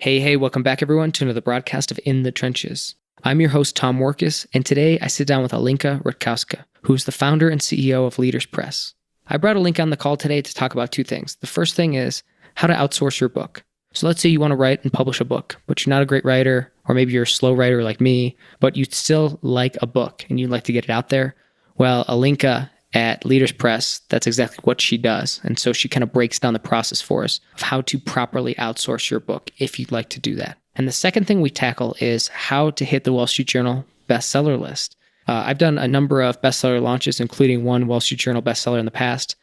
Hey, welcome back everyone to another broadcast of In the Trenches. I'm your host, Tom Warkus, and today I sit down with Alinka Rutkowska, who's the founder and CEO of Leaders Press. I brought Alinka on the call today to talk about two things. The first thing is how to outsource your book. So let's say you want to write and publish a book, but you're not a great writer, or maybe you're a slow writer like me, but you still like a book and you'd like to get it out there. Well, Alinka at Leaders Press, that's exactly what she does. And so she kind of breaks down the process for us of how to properly outsource your book if you'd like to do that. And the second thing we tackle is how to hit the Wall Street Journal bestseller list. I've done a number of bestseller launches, including one Wall Street Journal bestseller in the past,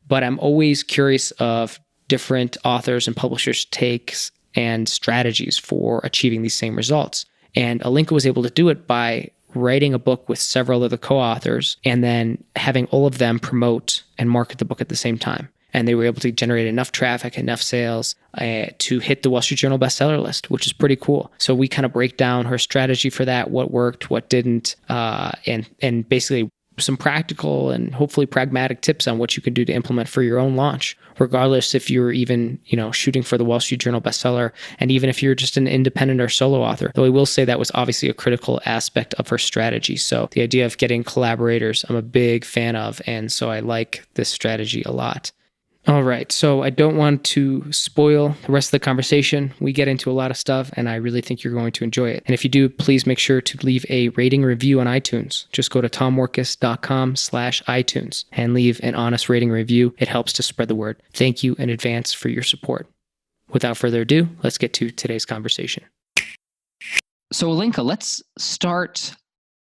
but I'm always curious of different authors and publishers' takes and strategies for achieving these same results. And Alinka was able to do it by writing a book with several other co-authors and then having all of them promote and market the book at the same time. And they were able to generate enough traffic, enough sales to hit the Wall Street Journal bestseller list, which is pretty cool. So we kind of break down her strategy for that, what worked, what didn't, and basically some practical and hopefully pragmatic tips on what you can do to implement for your own launch, regardless if you're even, shooting for the Wall Street Journal bestseller, and even if you're just an independent or solo author. Though I will say that was obviously a critical aspect of her strategy. So the idea of getting collaborators, I'm a big fan of, and so I like this strategy a lot. All right, so I don't want to spoil the rest of the conversation. We get into a lot of stuff, and I really think you're going to enjoy it. And if you do, please make sure to leave a rating review on iTunes. Just go to tomwarkus.com/iTunes and leave an honest rating review. It helps to spread the word. Thank you in advance for your support. Without further ado, let's get to today's conversation. So Alinka, let's start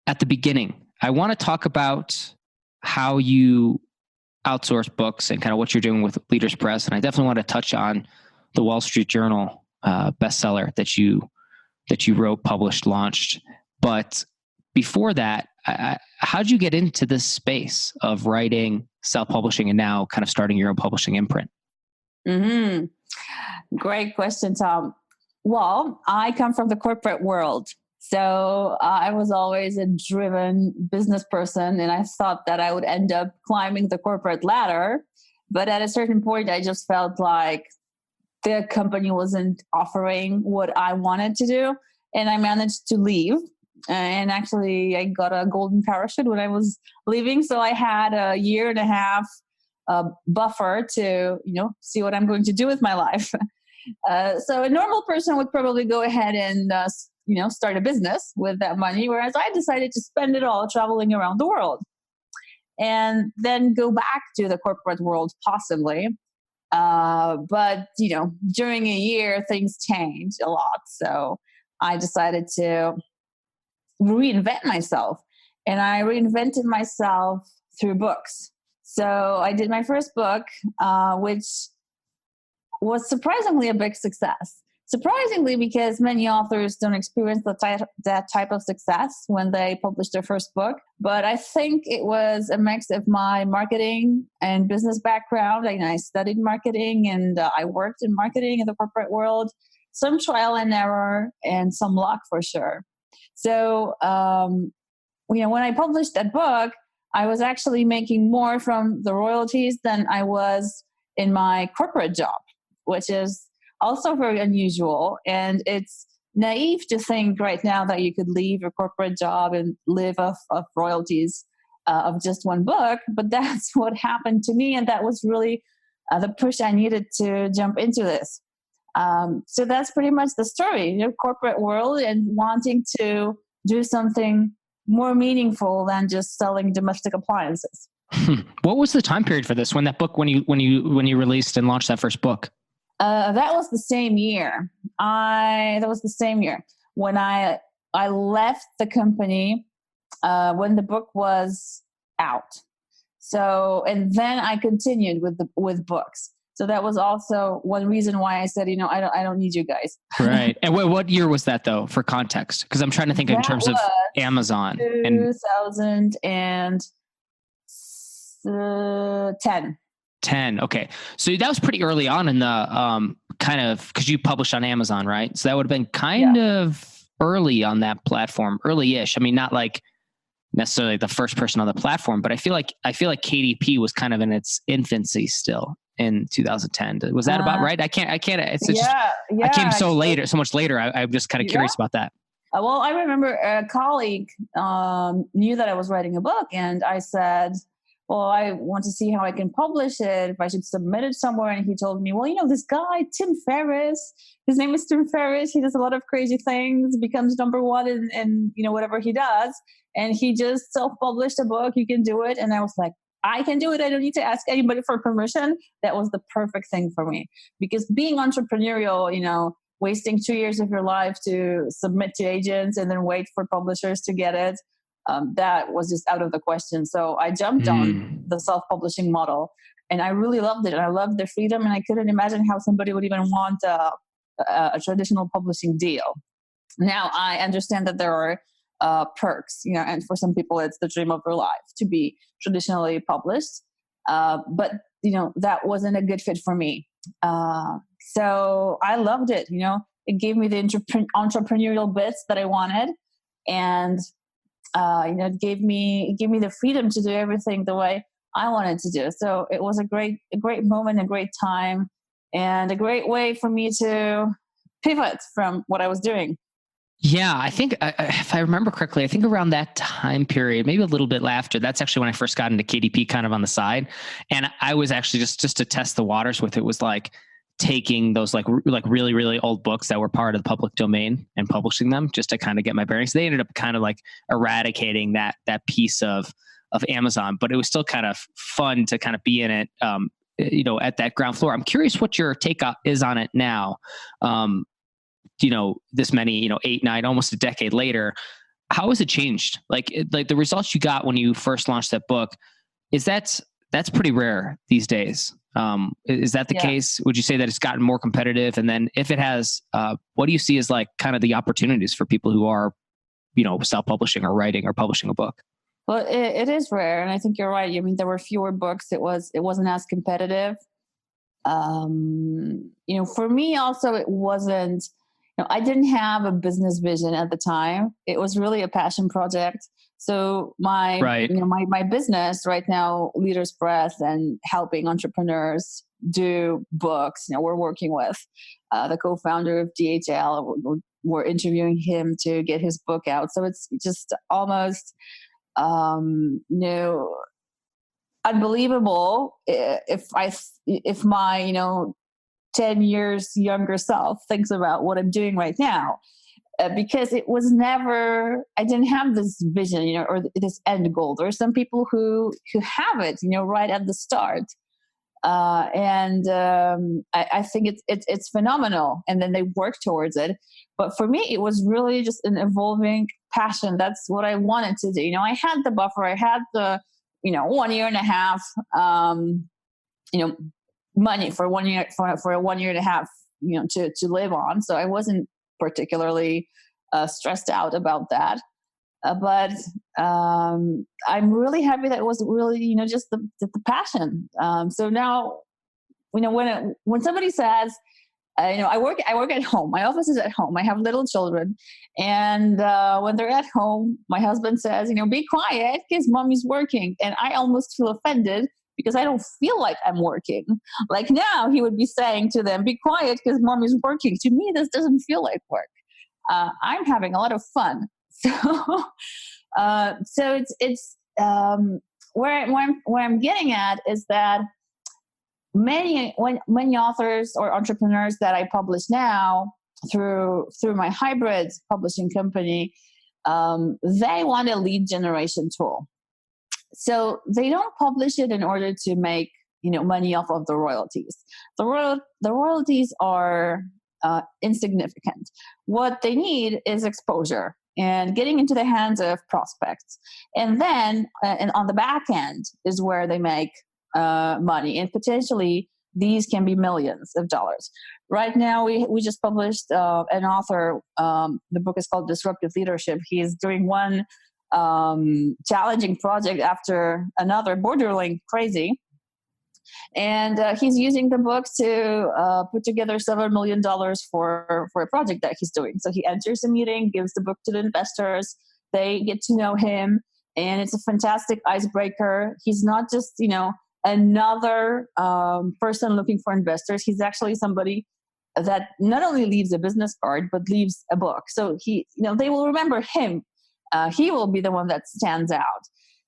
at the beginning. I want to talk about how you outsource books and kind of what you're doing with Leaders Press. And I definitely want to touch on the Wall Street Journal bestseller that you wrote, published, launched. But before that, how'd you get into this space of writing, self-publishing, and now kind of starting your own publishing imprint? Great question, Tom. Well, I come from the corporate world. So I was always a driven business person, and I thought that I would end up climbing the corporate ladder. But at a certain point, I just felt like the company wasn't offering what I wanted to do, and I managed to leave. And actually, I got a golden parachute when I was leaving. So I had a year and a half buffer to, see what I'm going to do with my life. So a normal person would probably go ahead and start a business with that money, whereas I decided to spend it all traveling around the world and then go back to the corporate world possibly. But during a year, things changed a lot. So I decided to reinvent myself, and I reinvented myself through books. So I did my first book, which was surprisingly a big success. Surprisingly, because many authors don't experience that type of success when they publish their first book. But I think it was a mix of my marketing and business background. I studied marketing and I worked in marketing in the corporate world. Some trial and error and some luck for sure. So, when I published that book, I was actually making more from the royalties than I was in my corporate job, which is also very unusual. And it's naive to think right now that you could leave your corporate job and live off of royalties of just one book. But that's what happened to me. And that was really the push I needed to jump into this. So that's pretty much the story, corporate world and wanting to do something more meaningful than just selling domestic appliances. What was the time period for this? When you released and launched that first book? That was the same year. That was the same year when I left the company when the book was out. So, and then I continued with books. So that was also one reason why I said, I don't need you guys. Right. And what year was that though, for context? Because I'm trying to think in terms of Amazon. 2010. 10. Okay. So that was pretty early on in the kind of, because you published on Amazon, right? So that would have been kind of early on that platform, early-ish. I mean, not like necessarily the first person on the platform, but I feel like KDP was kind of in its infancy still. in 2010. Was that about right? I can't, it's just, Yeah, I came so actually. later, so much later. I'm just kind of curious about that. Well, I remember a colleague knew that I was writing a book, and I said, well, I want to see how I can publish it, if I should submit it somewhere. And he told me, well, this guy, Tim Ferriss, his name is Tim Ferriss. He does a lot of crazy things, becomes number one in whatever he does. And he just self-published a book. You can do it. And I was like, I can do it. I don't need to ask anybody for permission. That was the perfect thing for me, because being entrepreneurial, wasting 2 years of your life to submit to agents and then wait for publishers to get it, that was just out of the question. So I jumped on the self-publishing model, and I really loved it. And I loved the freedom, and I couldn't imagine how somebody would even want a traditional publishing deal. Now I understand that there are perks, and for some people it's the dream of their life to be traditionally published. But that wasn't a good fit for me. So I loved it. It gave me the entrepreneurial bits that I wanted, and it gave me the freedom to do everything the way I wanted to do. So it was a great moment, a great time, and a great way for me to pivot from what I was doing. Yeah, I think if I remember correctly, I think around that time period, maybe a little bit after, that's actually when I first got into KDP kind of on the side. And I was actually just to test the waters with it, was like taking those like really, really old books that were part of the public domain and publishing them just to kind of get my bearings. They ended up kind of like eradicating that piece of Amazon, but it was still kind of fun to kind of be in it, at that ground floor. I'm curious what your take is on it now. This many, 8, 9, almost a decade later, how has it changed? Like the results you got when you first launched that book, that's pretty rare these days. Is that the case? Would you say that it's gotten more competitive? And then if it has, what do you see as like kind of the opportunities for people who are, self-publishing or writing or publishing a book? Well, it is rare. And I think you're right. I mean, there were fewer books. It wasn't as competitive. For me also, it wasn't, I didn't have a business vision at the time. It was really a passion project. So my business right now, Leaders Press, and helping entrepreneurs do books. We're working with the co-founder of DHL. We're interviewing him to get his book out. So it's just almost, unbelievable if my 10 years younger self thinks about what I'm doing right now, because it was never, I didn't have this vision, or this end goal. There are some people who have it, right at the start. And I think it's phenomenal. And then they work towards it. But for me, it was really just an evolving passion. That's what I wanted to do. I had the buffer. I had the, 1 year and a half, money for 1 year, for a 1 year and a half, to live on. So I wasn't particularly stressed out about that. But I'm really happy that it was really, just the passion. So now, when somebody says, I work at home. My office is at home. I have little children, and when they're at home, my husband says, "Be quiet because mommy's working," and I almost feel offended because I don't feel like I'm working. Like now, he would be saying to them, "Be quiet because mommy's working." To me, this doesn't feel like work. I'm having a lot of fun. So, so it's where I'm getting at is that many authors or entrepreneurs that I publish now through my hybrid publishing company, they want a lead generation tool. So they don't publish it in order to make money off of the royalties. The royalties are insignificant. What they need is exposure and getting into the hands of prospects, and then and on the back end is where they make money, and potentially these can be millions of dollars. Right now, we just published an author. The book is called Disruptive Leadership. He is doing one challenging project after another, borderline crazy, and he's using the book to put together several $1 million for a project that he's doing. So he enters a meeting, gives the book to the investors. They get to know him, and it's a fantastic icebreaker. He's not just another person looking for investors. He's actually somebody that not only leaves a business card, but leaves a book. So they will remember him. He will be the one that stands out.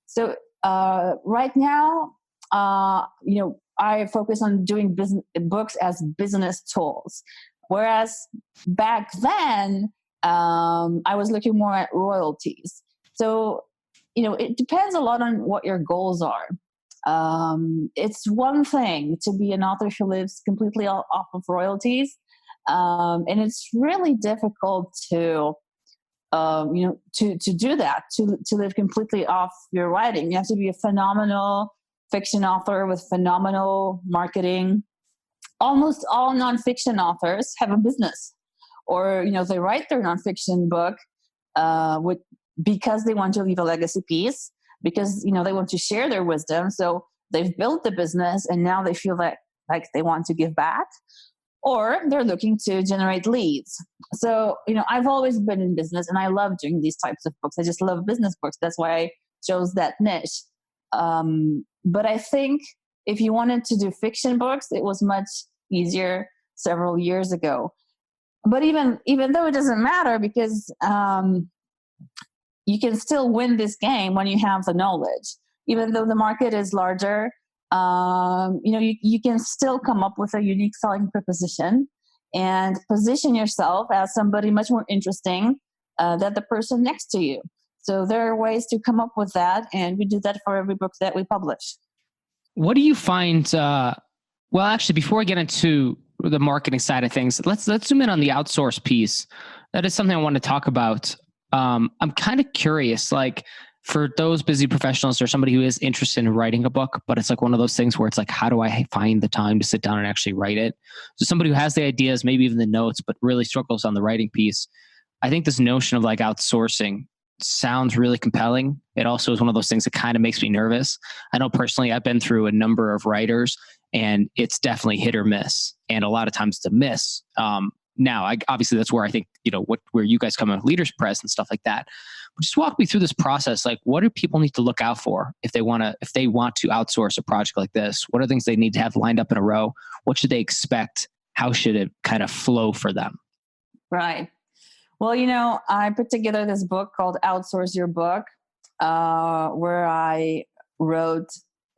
So right now, I focus on doing books as business tools. Whereas back then, I was looking more at royalties. So, it depends a lot on what your goals are. It's one thing to be an author who lives completely off of royalties. And it's really difficult to do that, to live completely off your writing. You have to be a phenomenal fiction author with phenomenal marketing. Almost all nonfiction authors have a business, or they write their nonfiction book because they want to leave a legacy piece, because they want to share their wisdom. So they've built the business, and now they feel like they want to give back, or they're looking to generate leads. So I've always been in business, and I love doing these types of books. I just love business books. That's why I chose that niche. But I think if you wanted to do fiction books, it was much easier several years ago. But even though it doesn't matter, because you can still win this game when you have the knowledge. Even though the market is larger, you can still come up with a unique selling proposition and position yourself as somebody much more interesting than the person next to you. So there are ways to come up with that, and we do that for every book that we publish. What do you find? Well, actually, before we get into the marketing side of things, let's zoom in on the outsource piece. That is something I want to talk about. I'm kind of curious, like for those busy professionals or somebody who is interested in writing a book, but it's like one of those things where it's like, how do I find the time to sit down and actually write it? So somebody who has the ideas, maybe even the notes, but really struggles on the writing piece. I think this notion of like outsourcing sounds really compelling. It also is one of those things that kind of makes me nervous. I know personally, I've been through a number of writers, and it's definitely hit or miss. And a lot of times it's a miss. Now, obviously that's where I think, where you guys come in with Leaders Press and stuff like that. But just walk me through this process. Like, what do people need to look out for if they want to outsource a project like this? What are things they need to have lined up in a row? What should they expect? How should it kind of flow for them? Right. Well, I put together this book called Outsource Your Book, where I wrote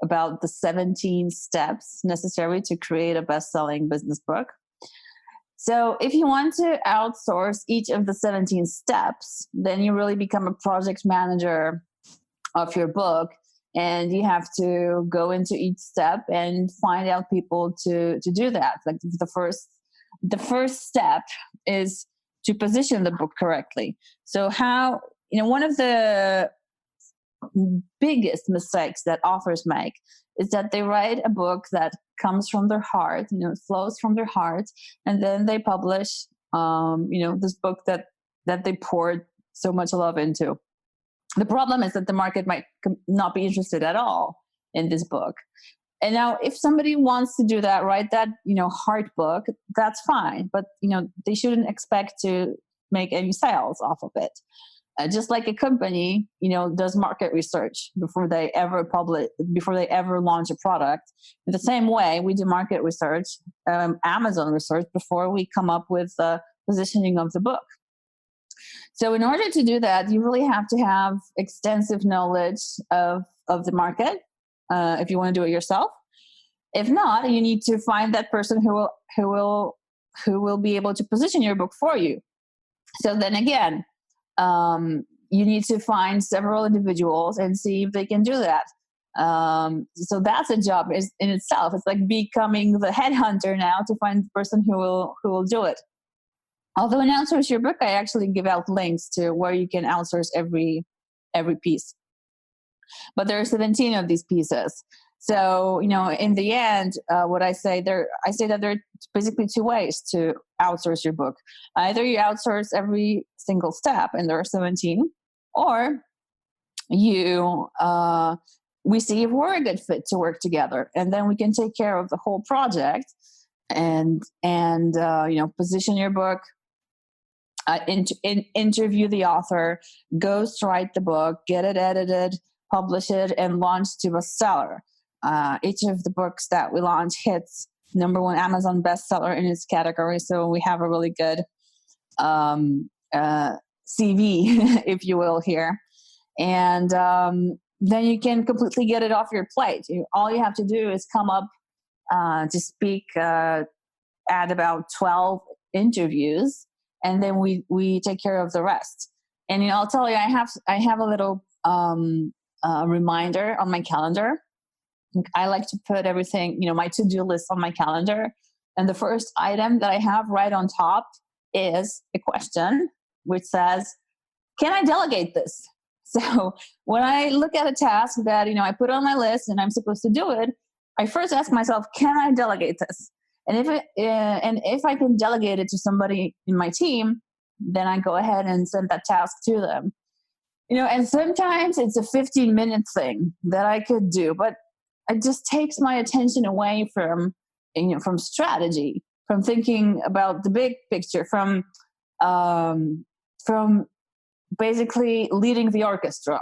about the 17 steps necessary to create a best-selling business book. So if you want to outsource each of the 17 steps, then you really become a project manager of your book, and you have to go into each step and find out people to do that. Like the first step is to position the book correctly. So one of the biggest mistakes that authors make is that they write a book that comes from their heart, it flows from their heart, and then they publish, this book that they poured so much love into. The problem is that the market might not be interested at all in this book. And now if somebody wants to do that, write that, heart book, that's fine. But, they shouldn't expect to make any sales off of it. Just like a company, does market research before they ever launch a product. In the same way, we do market research, Amazon research, before we come up with the positioning of the book. So in order to do that, you really have to have extensive knowledge of the market. If you want to do it yourself. If not, you need to find that person who will be able to position your book for you. So then again, you need to find several individuals and see if they can do that. So that's a job in itself. It's like becoming the headhunter now to find the person who will do it. Although in Outsource Your Book, I actually give out links to where you can outsource every piece. But there are 17 of these pieces. So, in the end, what I say that there are basically two ways to outsource your book. Either you outsource every single step, and there are 17, or we see if we're a good fit to work together, and then we can take care of the whole project and position your book, interview the author, ghostwrite the book, get it edited, publish it, and launch to bestseller. each of the books that we launch hits #1 Amazon bestseller in its category. So we have a really good CV, if you will, here. And then you can completely get it off your plate. All you have to do is come up to speak at about 12 interviews, and then we take care of the rest. And I'll tell you, I have a little reminder on my calendar. I like to put everything, my to-do list on my calendar. And the first item that I have right on top is a question which says, can I delegate this? So when I look at a task that, I put on my list and I'm supposed to do it, I first ask myself, can I delegate this? And if I can delegate it to somebody in my team, then I go ahead and send that task to them. And sometimes it's a 15-minute thing that I could do, but it just takes my attention away from strategy, from thinking about the big picture, from basically leading the orchestra.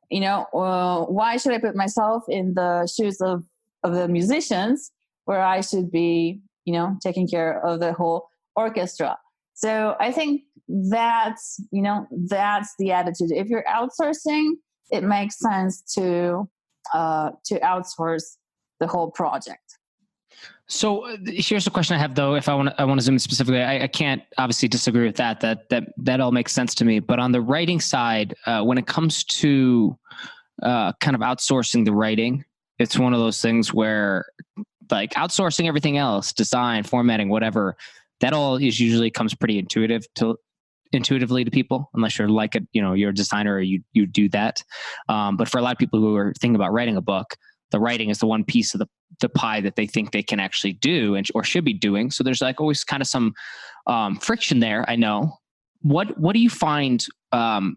Why should I put myself in the shoes of the musicians, where I should be, taking care of the whole orchestra? So I think that's the attitude. If you're outsourcing, it makes sense to outsource the whole project. So here's a question I have, though. If I want to zoom in specifically, I can't obviously disagree with that. That all makes sense to me. But on the writing side, when it comes to kind of outsourcing the writing, it's one of those things where, like, outsourcing everything else, design, formatting, whatever, that all is usually comes pretty intuitively to people, unless you're like you're a designer or you do that. But for a lot of people who are thinking about writing a book, the writing is the one piece of the pie that they think they can actually do or should be doing. So there's like always kind of some friction there. I know. What do you find? So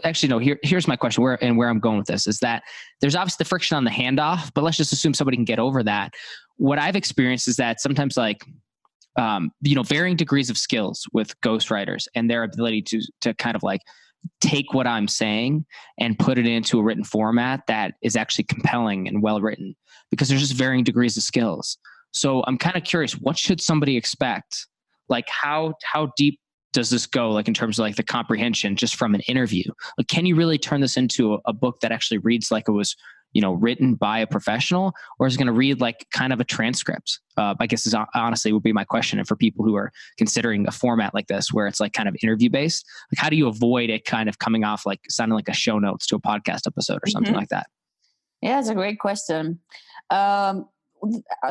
actually, no. Here's my question. Where I'm going with this is that there's obviously the friction on the handoff, but let's just assume somebody can get over that. What I've experienced is that sometimes, like, varying degrees of skills with ghostwriters and their ability to kind of like take what I'm saying and put it into a written format that is actually compelling and well written, because there's just varying degrees of skills. So I'm kind of curious, what should somebody expect? Like, how deep does this go, like, in terms of like the comprehension just from an interview? Like, can you really turn this into a book that actually reads like it was written by a professional, or is it going to read like kind of a transcript? I guess is honestly would be my question. And for people who are considering a format like this, where it's like kind of interview based, like, how do you avoid it kind of coming off like sounding like a show notes to a podcast episode or something like that? Yeah, it's a great question. The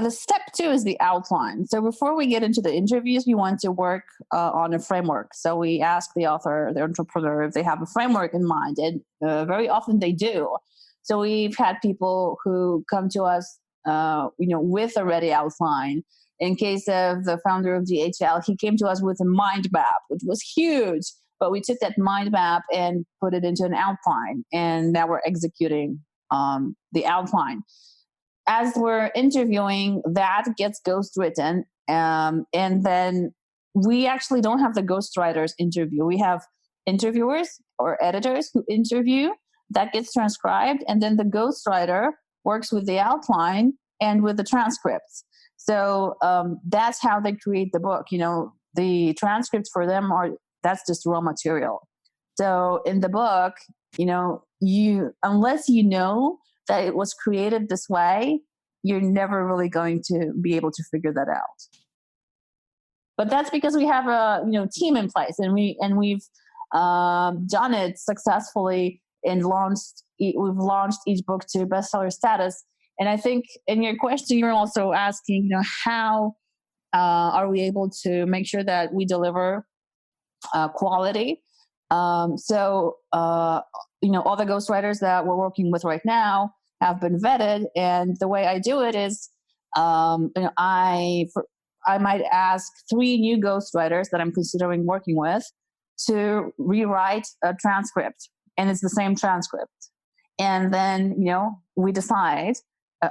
step 2 is the outline. So before we get into the interviews, we want to work on a framework. So we ask the author, the entrepreneur, if they have a framework in mind, and very often they do. So we've had people who come to us, with a ready outline. In case of the founder of DHL, he came to us with a mind map, which was huge, but we took that mind map and put it into an outline, and now we're executing the outline. As we're interviewing, that gets ghostwritten, and then we actually don't have the ghostwriters interview. We have interviewers or editors who interview. That gets transcribed, and then the ghostwriter works with the outline and with the transcripts. So that's how they create the book. The transcripts for them that's just raw material. So in the book, unless you know that it was created this way, you're never really going to be able to figure that out. But that's because we have a team in place, and we've done it successfully. And we've launched each book to bestseller status. And I think in your question, you're also asking, how are we able to make sure that we deliver quality? All the ghostwriters that we're working with right now have been vetted. And the way I do it is, I might ask 3 new ghostwriters that I'm considering working with to rewrite a transcript. And it's the same transcript. And then, we decide,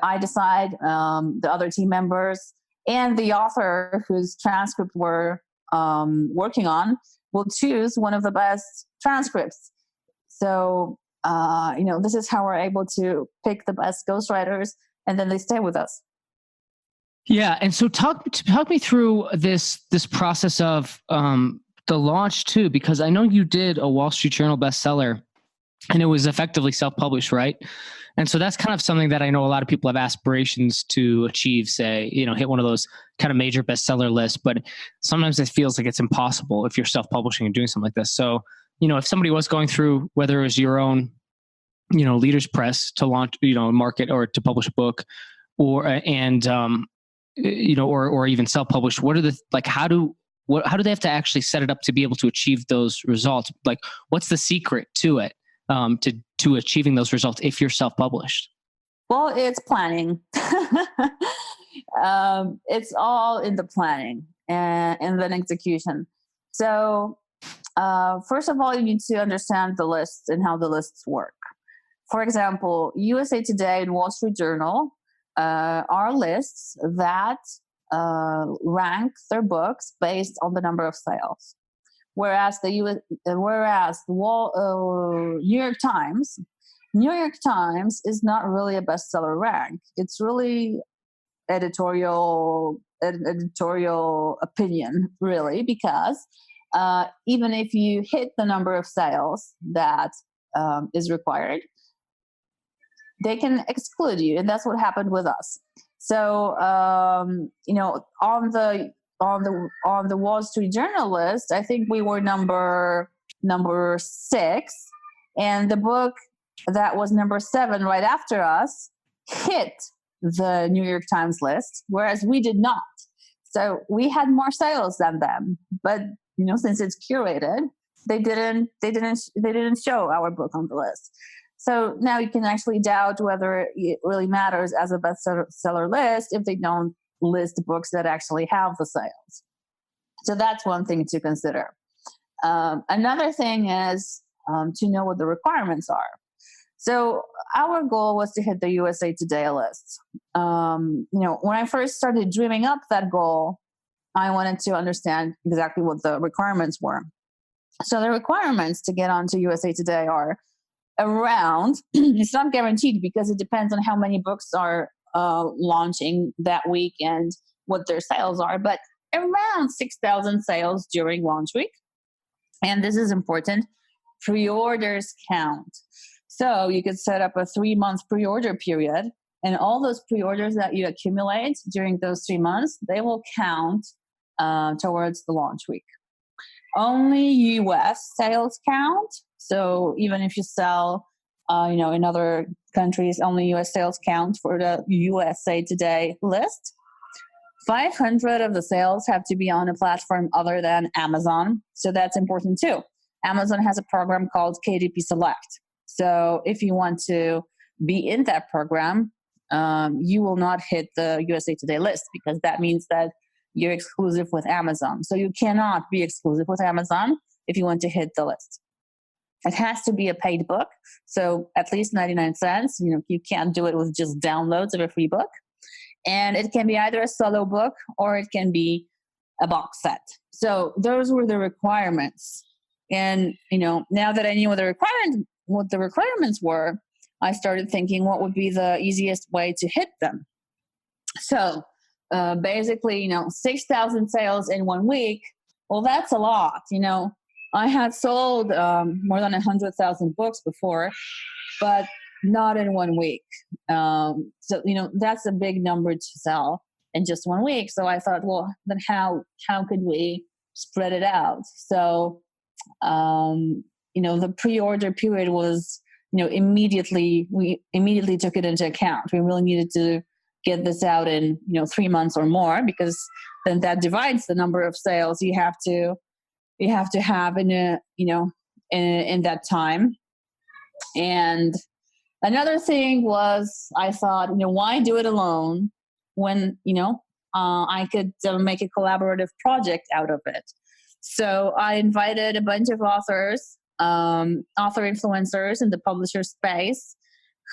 I decide, the other team members and the author whose transcript we're working on will choose one of the best transcripts. So this is how we're able to pick the best ghostwriters, and then they stay with us. Yeah, and so talk me through this process of the launch too, because I know you did a Wall Street Journal bestseller, and it was effectively self-published, right? And so that's kind of something that I know a lot of people have aspirations to achieve, say, hit one of those kind of major bestseller lists, but sometimes it feels like it's impossible if you're self-publishing and doing something like this. So, if somebody was going through, whether it was your own, Leaders Press to launch, market or to publish a book, or or even self-published, what are the, like, how do they have to actually set it up to be able to achieve those results? Like, what's the secret to it, to achieving those results if you're self-published? Well, it's planning. It's all in the planning and then execution. So first of all, you need to understand the lists and how the lists work. For example, USA Today and Wall Street Journal are lists that rank their books based on the number of sales, whereas the New York Times is not really a bestseller rank. It's really editorial opinion, really, because even if you hit the number of sales that is required, they can exclude you, and that's what happened with us. So, on the Wall Street Journal list, I think we were number 6, and the book that was number 7 right after us hit the New York Times list, whereas we did not. So we had more sales than them, but since it's curated, they didn't show our book on the list. So now you can actually doubt whether it really matters as a bestseller list if they don't list books that actually have the sales. So that's one thing to consider. Another thing is to know what the requirements are. So our goal was to hit the USA Today list. When I first started dreaming up that goal, I wanted to understand exactly what the requirements were. So the requirements to get onto USA Today are around, it's not guaranteed because it depends on how many books are launching that week and what their sales are, but around 6,000 sales during launch week. And this is important. Pre-orders count. So you could set up a 3-month pre-order period, and all those pre-orders that you accumulate during those 3 months, they will count towards the launch week. Only US sales count. So even if you sell, in other countries, only US sales count for the USA Today list. 500 of the sales have to be on a platform other than Amazon. So that's important too. Amazon has a program called KDP Select. So if you want to be in that program, you will not hit the USA Today list because that means that you're exclusive with Amazon. So you cannot be exclusive with Amazon if you want to hit the list. It has to be a paid book, so at least 99 cents. You can't do it with just downloads of a free book. And it can be either a solo book or it can be a box set. So those were the requirements. And now that I knew what the requirements were, I started thinking what would be the easiest way to hit them. So basically, 6,000 sales in 1 week. Well, that's a lot. I had sold more than 100,000 books before, but not in 1 week. So that's a big number to sell in just 1 week. So I thought, well, then how could we spread it out? So the pre-order period was we immediately took it into account. We really needed to get this out in 3 months or more, because then that divides the number of sales you have to have in that time. And another thing was, I thought, why do it alone when I could make a collaborative project out of it. So I invited a bunch of author influencers in the publisher space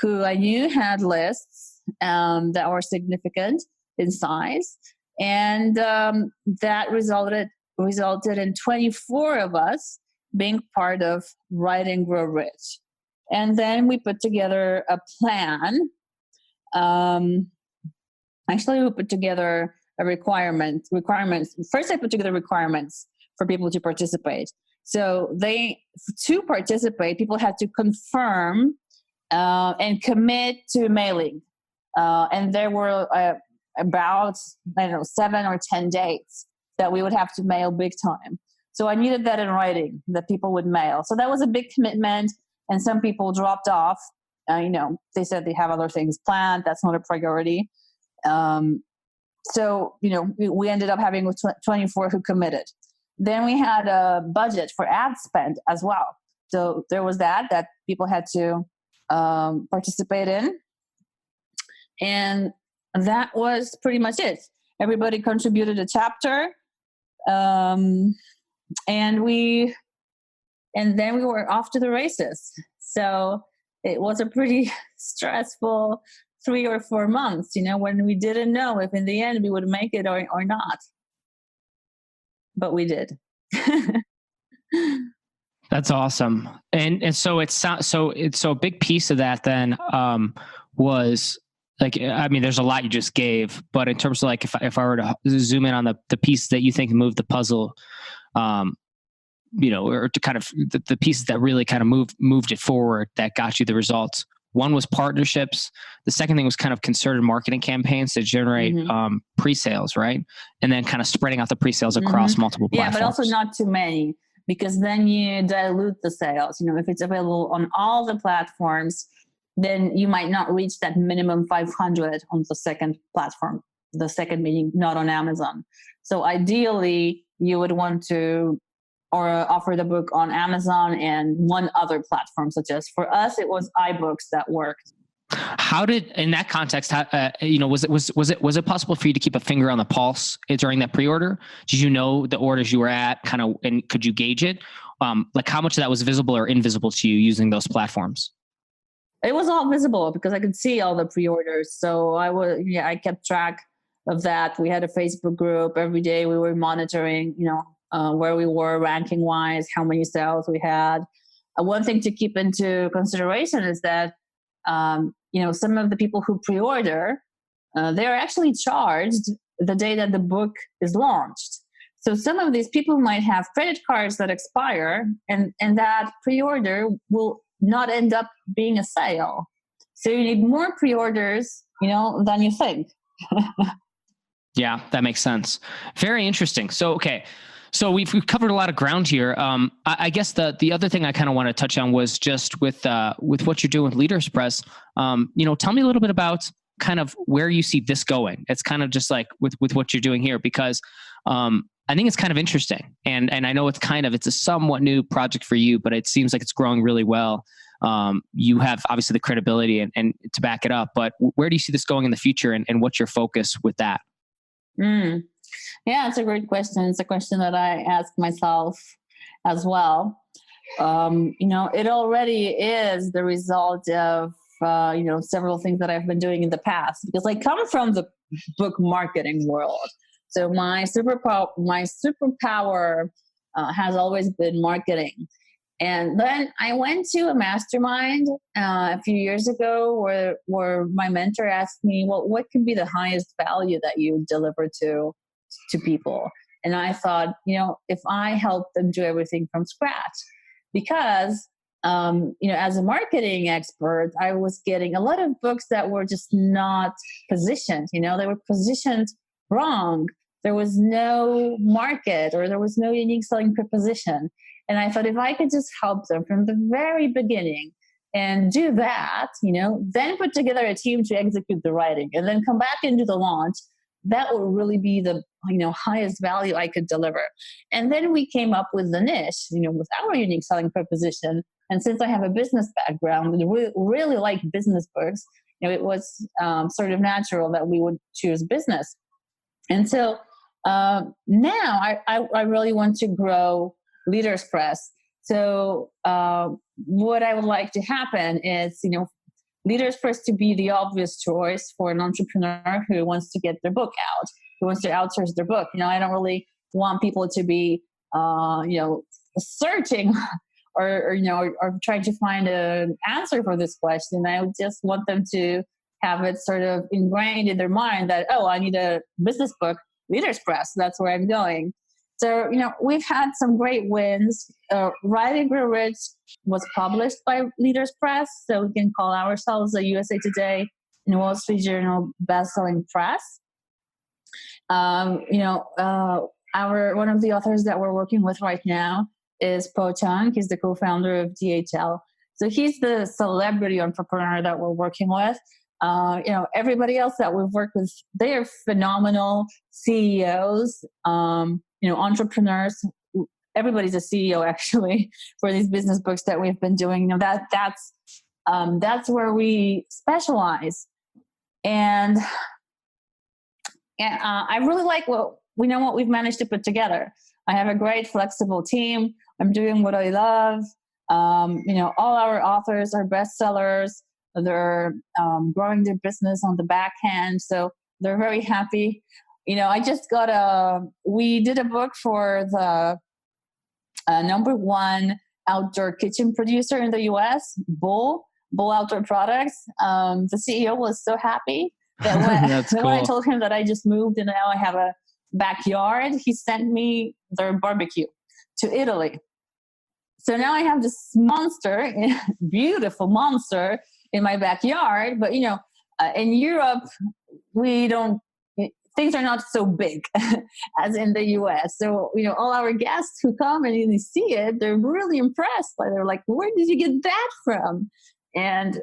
who I knew had lists that were significant in size, and that resulted in 24 of us being part of Write and Grow Rich. And then we put together a plan. Actually, we put together requirements. First, I put together requirements for people to participate. So to participate, people had to confirm and commit to mailing. And there were about, 7 or 10 dates that we would have to mail big time. So I needed that in writing, that people would mail. So that was a big commitment. And some people dropped off. They said they have other things planned. That's not a priority. So we ended up having 24 who committed. Then we had a budget for ad spend as well. So there was that people had to participate in. And that was pretty much it. Everybody contributed a chapter. And then we were off to the races. So it was a pretty stressful 3 or 4 months, when we didn't know if in the end we would make it or not. But we did. That's awesome. And so a big piece of that then was like, I mean, there's a lot you just gave, but in terms of like, if I were to zoom in on the piece that you think moved the puzzle, or to kind of the pieces that really kind of moved it forward, that got you the results. One was partnerships. The second thing was kind of concerted marketing campaigns to generate pre-sales, right? And then kind of spreading out the pre-sales across multiple platforms. Yeah, but also not too many, because then you dilute the sales. If it's available on all the platforms, then you might not reach that minimum 500 on the second platform, the second meaning not on Amazon. So ideally, you would want to offer the book on Amazon and one other platform, such as, for us, it was iBooks that worked. How did, in that context, was it possible for you to keep a finger on the pulse during that pre-order? Did you know the orders you were at and could you gauge it? Like how much of that was visible or invisible to you using those platforms? It was all visible because I could see all the pre-orders. So I kept track of that. We had a Facebook group. Every day we were monitoring, where we were ranking wise, how many sales we had. One thing to keep into consideration is that, some of the people who pre-order, they're actually charged the day that the book is launched. So some of these people might have credit cards that expire, and that pre-order will not end up being a sale. So you need more pre-orders, than you think. Yeah, that makes sense. Very interesting. So, okay. So we've covered a lot of ground here. I guess the other thing I kind of want to touch on was just with what you're doing with Leaders Press. Tell me a little bit about kind of where you see this going. It's kind of just like with what you're doing here, because I think it's kind of interesting, and I know it's a somewhat new project for you, but it seems like it's growing really well. You have obviously the credibility and to back it up. But where do you see this going in the future, and what's your focus with that? Yeah, it's a great question. It's a question that I ask myself as well. It already is the result of, several things that I've been doing in the past, because I come from the book marketing world. So my superpower has always been marketing. And then I went to a mastermind a few years ago where my mentor asked me, well, what could be the highest value that you deliver to people? And I thought, if I help them do everything from scratch, because, as a marketing expert, I was getting a lot of books that were just not positioned, they were positioned wrong. There was no market, or there was no unique selling proposition. And I thought, if I could just help them from the very beginning and do that, then put together a team to execute the writing and then come back into the launch, that would really be the, highest value I could deliver. And then we came up with the niche, with our unique selling proposition. And since I have a business background and really like business books, it was sort of natural that we would choose business. And so now I really want to grow Leaders Press. So what I would like to happen is, Leaders Press to be the obvious choice for an entrepreneur who wants to get their book out, who wants to outsource their book. I don't really want people to be, searching or trying to find an answer for this question. I just want them to have it sort of ingrained in their mind that, oh, I need a business book, Leaders Press. That's where I'm going. So, we've had some great wins. Writing Grew Rich was published by Leaders Press, so we can call ourselves a USA Today and Wall Street Journal best-selling press. One of the authors that we're working with right now is Po Chung. He's the co-founder of DHL. So he's the celebrity entrepreneur that we're working with. Everybody else that we've worked with, they are phenomenal CEOs, entrepreneurs. Everybody's a CEO actually for these business books that we've been doing. That's where we specialize. And I really like what we've managed to put together. I have a great flexible team. I'm doing what I love. All our authors are bestsellers. They're growing their business on the back end, so they're very happy. I just we did a book for the number one outdoor kitchen producer in the U.S., Bull Outdoor Products. The CEO was so happy that when I told him that I just moved and now I have a backyard, he sent me their barbecue to Italy. So now I have this monster, beautiful monster in my backyard. But, in Europe, things are not so big as in the US. So, all our guests who come and they see it, they're really impressed. They're like, where did you get that from? And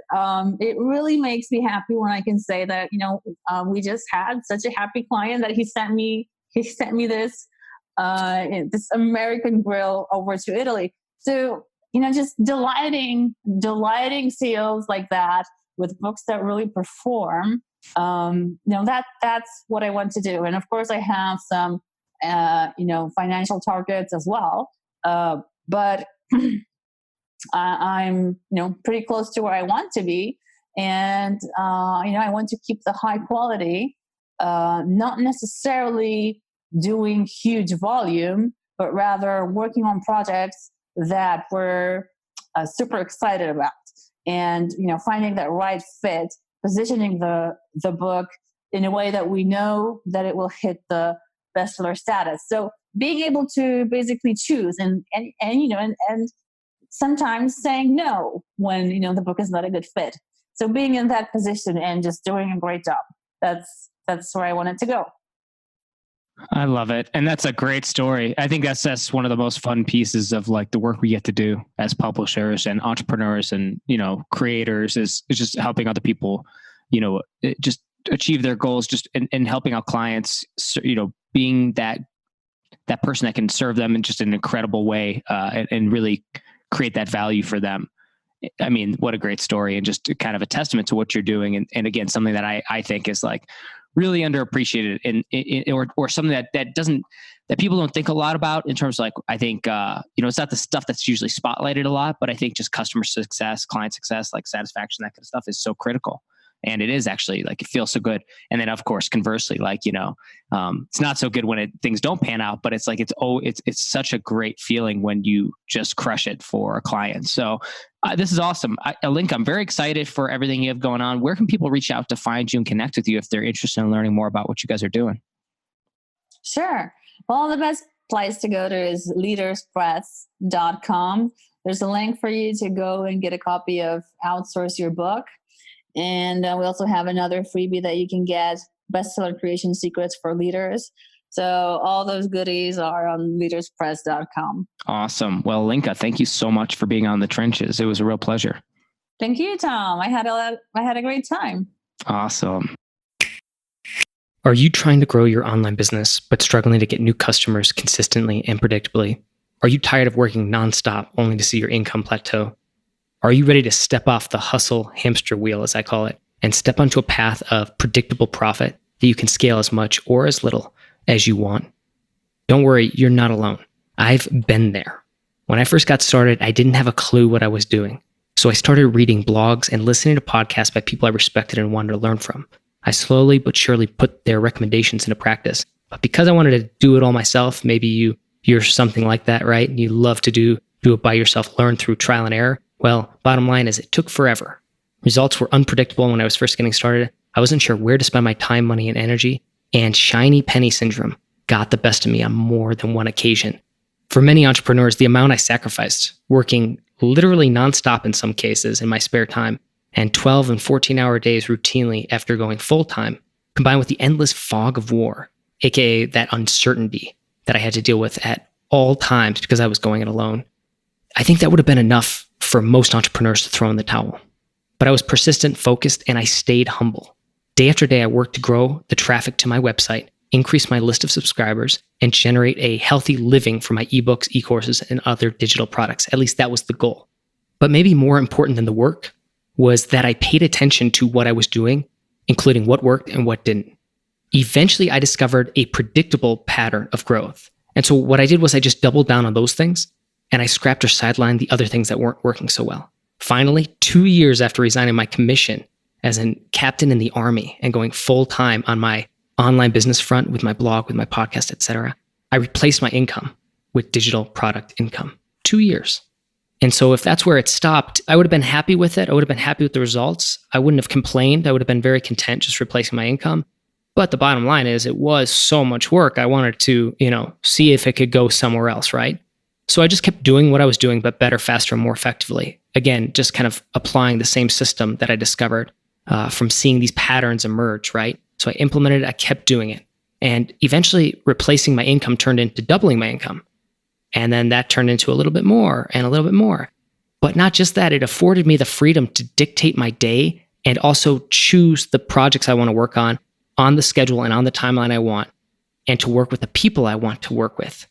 it really makes me happy when I can say that, we just had such a happy client that he sent me this American grill over to Italy. So, just delighting CEOs like that with books that really perform. That's what I want to do. And of course I have some, financial targets as well. But I'm, pretty close to where I want to be. And, I want to keep the high quality, not necessarily doing huge volume, but rather working on projects that we're super excited about. And, finding that right fit, positioning the book in a way that we know that it will hit the bestseller status. So being able to basically choose and sometimes saying no when, the book is not a good fit. So being in that position and just doing a great job. That's where I wanted to go. I love it. And that's a great story. I think that's one of the most fun pieces of like the work we get to do as publishers and entrepreneurs and, creators is just helping other people, just achieve their goals, just and helping out clients, being that person that can serve them in just an incredible way and really create that value for them. I mean, what a great story and just kind of a testament to what you're doing. And again, something that I think is like really underappreciated or something that people don't think a lot about in terms of like, I think, it's not the stuff that's usually spotlighted a lot, but I think just customer success, client success, like satisfaction, that kind of stuff is so critical. And it is actually like, it feels so good. And then of course, conversely, like, it's not so good when things don't pan out, but it's like, it's such a great feeling when you just crush it for a client. So this is awesome. Alinka, I'm very excited for everything you have going on. Where can people reach out to find you and connect with you if they're interested in learning more about what you guys are doing? Sure. Well, the best place to go to is leaderspress.com. There's a link for you to go and get a copy of Outsource Your Book. And we also have another freebie that you can get, Bestseller Creation Secrets for Leaders. So all those goodies are on leaderspress.com. Awesome. Well, Alinka, thank you so much for being on The Trenches. It was a real pleasure. Thank you, Tom. I had a great time. Awesome. Are you trying to grow your online business, but struggling to get new customers consistently and predictably? Are you tired of working nonstop only to see your income plateau? Are you ready to step off the hustle hamster wheel, as I call it, and step onto a path of predictable profit that you can scale as much or as little as you want? Don't worry, you're not alone. I've been there. When I first got started, I didn't have a clue what I was doing. So I started reading blogs and listening to podcasts by people I respected and wanted to learn from. I slowly but surely put their recommendations into practice. But because I wanted to do it all myself, maybe you're something like that, right? And you love to do do it by yourself, learn through trial and error. Well, bottom line is it took forever. Results were unpredictable when I was first getting started. I wasn't sure where to spend my time, money, and energy. And shiny penny syndrome got the best of me on more than one occasion. For many entrepreneurs, the amount I sacrificed, working literally nonstop in some cases in my spare time, and 12 and 14-hour days routinely after going full-time, combined with the endless fog of war, aka that uncertainty that I had to deal with at all times because I was going it alone, I think that would have been enough for most entrepreneurs to throw in the towel. But I was persistent, focused, and I stayed humble. Day after day, I worked to grow the traffic to my website, increase my list of subscribers, and generate a healthy living for my ebooks, e-courses, and other digital products. At least that was the goal. But maybe more important than the work was that I paid attention to what I was doing, including what worked and what didn't. Eventually, I discovered a predictable pattern of growth. And so what I did was I just doubled down on those things, and I scrapped or sidelined the other things that weren't working so well. Finally, 2 years after resigning my commission as a captain in the Army and going full-time on my online business front with my blog, with my podcast, etc., I replaced my income with digital product income. 2 years. And so if that's where it stopped, I would have been happy with it. I would have been happy with the results. I wouldn't have complained. I would have been very content just replacing my income. But the bottom line is it was so much work. I wanted to, see if it could go somewhere else, right? So I just kept doing what I was doing, but better, faster, and more effectively. Again, just kind of applying the same system that I discovered from seeing these patterns emerge, right? So I implemented it, I kept doing it. And eventually replacing my income turned into doubling my income. And then that turned into a little bit more and a little bit more. But not just that, it afforded me the freedom to dictate my day and also choose the projects I want to work on the schedule and on the timeline I want, and to work with the people I want to work with.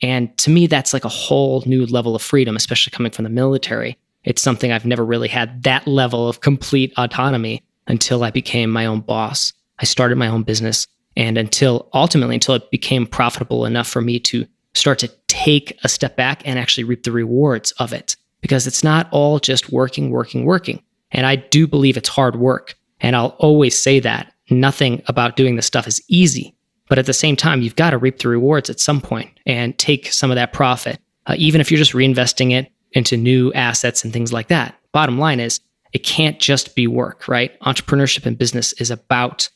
And to me, that's like a whole new level of freedom, especially coming from the military. It's something I've never really had that level of complete autonomy until I became my own boss. I started my own business, and until it became profitable enough for me to start to take a step back and actually reap the rewards of it. Because it's not all just working. And I do believe it's hard work. And I'll always say that. Nothing about doing this stuff is easy. But at the same time, you've got to reap the rewards at some point and take some of that profit, even if you're just reinvesting it into new assets and things like that. Bottom line is, it can't just be work, right? Entrepreneurship and business is about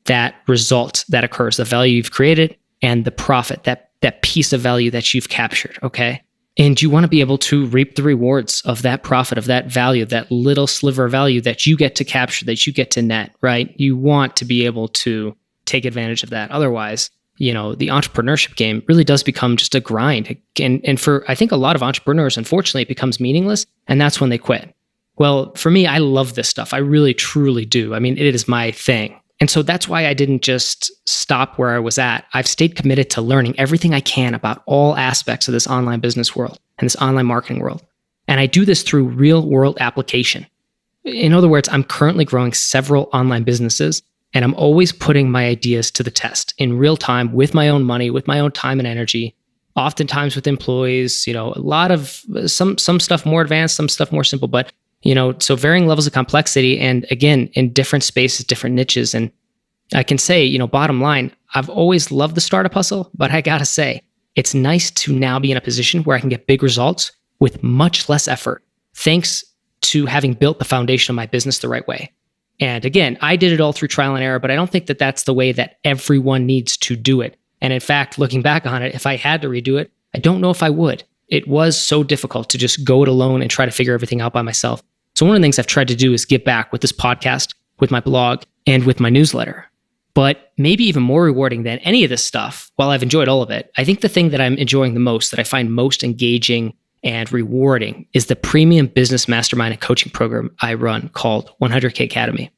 that result that occurs, the value you've created and the profit, that piece of value that you've captured, okay? And you want to be able to reap the rewards of that profit, of that value, that little sliver of value that you get to capture, that you get to net, right? You want to be able to take advantage of that. Otherwise, the entrepreneurship game really does become just a grind. And for, I think, a lot of entrepreneurs, unfortunately, it becomes meaningless, and that's when they quit. Well, for me, I love this stuff. I really, truly do. I mean, it is my thing. And so that's why I didn't just stop where I was at. I've stayed committed to learning everything I can about all aspects of this online business world and this online marketing world. And I do this through real world application. In other words, I'm currently growing several online businesses, and I'm always putting my ideas to the test in real time with my own money, with my own time and energy, oftentimes with employees, a lot of some stuff more advanced, some stuff more simple, but so varying levels of complexity, and again, in different spaces, different niches. And I can say, bottom line, I've always loved the startup hustle, but I gotta say, it's nice to now be in a position where I can get big results with much less effort, thanks to having built the foundation of my business the right way. And again, I did it all through trial and error, but I don't think that that's the way that everyone needs to do it. And in fact, looking back on it, if I had to redo it, I don't know if I would. It was so difficult to just go it alone and try to figure everything out by myself. So one of the things I've tried to do is give back with this podcast, with my blog, and with my newsletter. But maybe even more rewarding than any of this stuff, while I've enjoyed all of it, I think the thing that I'm enjoying the most, that I find most engaging and rewarding, is the premium business mastermind and coaching program I run called 100K Academy.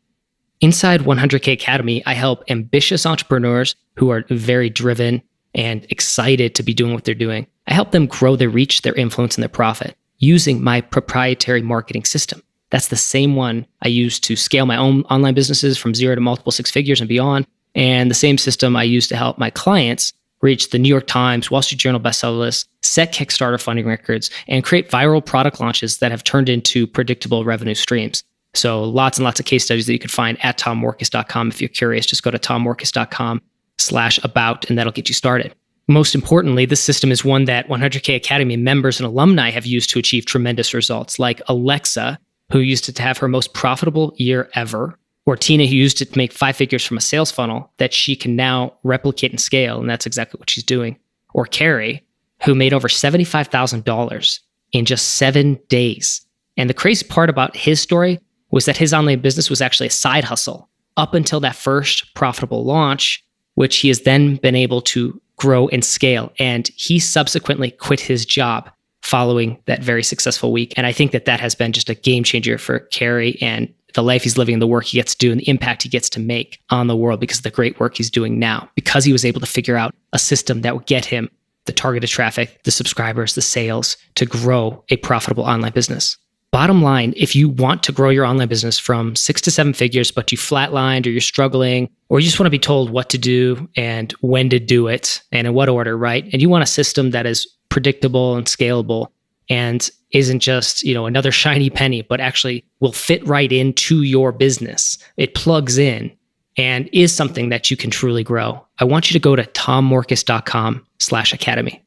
Inside 100K Academy, I help ambitious entrepreneurs who are very driven and excited to be doing what they're doing. I help them grow their reach, their influence, and their profit using my proprietary marketing system. That's the same one I use to scale my own online businesses from 0 to multiple 6 figures and beyond. And the same system I use to help my clients reach the New York Times, Wall Street Journal bestseller lists, set Kickstarter funding records, and create viral product launches that have turned into predictable revenue streams. So lots and lots of case studies that you could find at tommorkes.com. If you're curious, just go to tommorkes.com/about, and that'll get you started. Most importantly, this system is one that 100K Academy members and alumni have used to achieve tremendous results, like Alexa, who used it to have her most profitable year ever, or Tina, who used it to make 5 figures from a sales funnel that she can now replicate and scale, and that's exactly what she's doing. Or Carrie, who made over $75,000 in just 7 days. And the crazy part about his story was that his online business was actually a side hustle up until that first profitable launch, which he has then been able to grow and scale. And he subsequently quit his job following that very successful week. And I think that that has been just a game changer for Carrie and the life he's living and the work he gets to do and the impact he gets to make on the world because of the great work he's doing now, because he was able to figure out a system that would get him the targeted traffic, the subscribers, the sales to grow a profitable online business. Bottom line, if you want to grow your online business from 6 to 7 figures, but you flatlined or you're struggling, or you just want to be told what to do and when to do it and in what order, right? And you want a system that is predictable and scalable and isn't just, another shiny penny, but actually will fit right into your business. It plugs in and is something that you can truly grow. I want you to go to tommorkes.com/academy.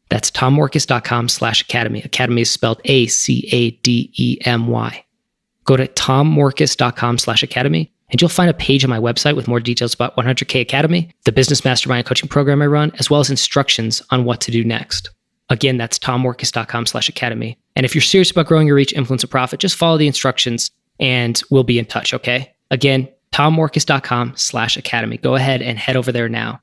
That's tommorkes.com/academy. Academy is spelled ACADEMY. Go to tommorkes.com/academy and you'll find a page on my website with more details about 100K Academy, the business mastermind coaching program I run, as well as instructions on what to do next. Again, that's tommorkes.com/academy. And if you're serious about growing your reach, influence, and profit, just follow the instructions and we'll be in touch, okay? Again, tommorkes.com/academy. Go ahead and head over there now.